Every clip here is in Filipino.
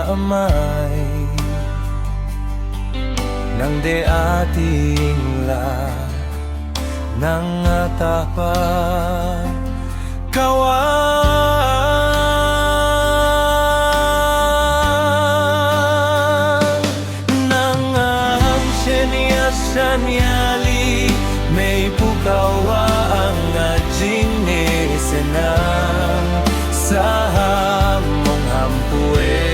amay nang de ating la nang atapa kawan nang ang sanyali may pukawa ang ajinisenang sa mong hampue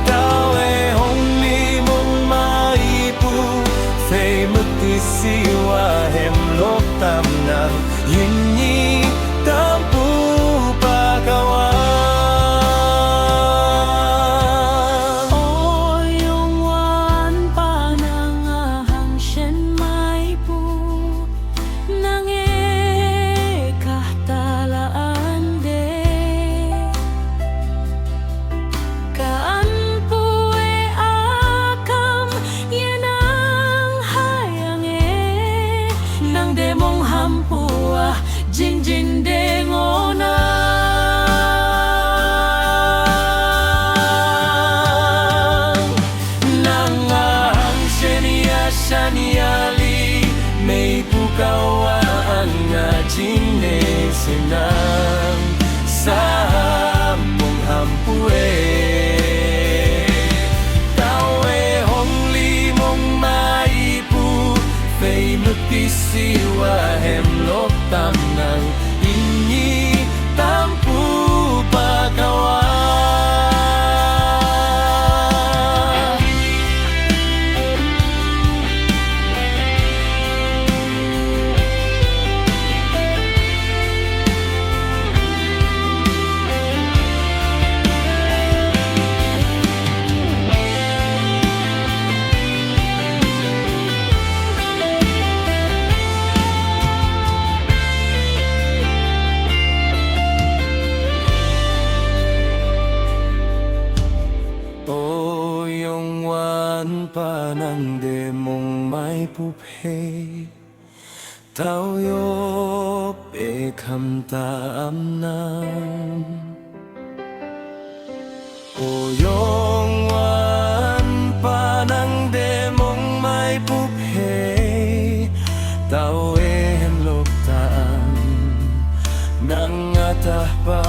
tawe hong limong maipu fei mutisiwa hemlok tam nang yinyi tampu pakawan Jin dengona nangang sanyali may pukawa ang ajinisenang sa mong hampue tawe hong limong maipu fei mutisiwa hemlok tam nang inyi tampu pakawan panang de mong may pupe tao yo pe kham tam nam o yong wan panang de mong may pupe tao em lok tam nang atah pa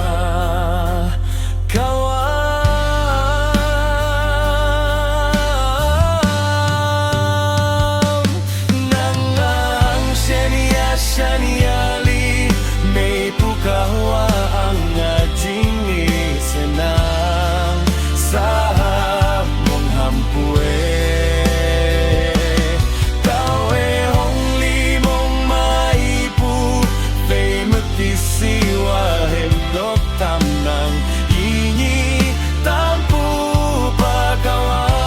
sanyali may pukawa ang ajinisenang sa mong hampue tawe hong limong maipu fei mutisiwa hemlok tam nang inyi tampu pakawan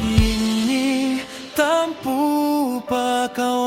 inyi tampu pakawan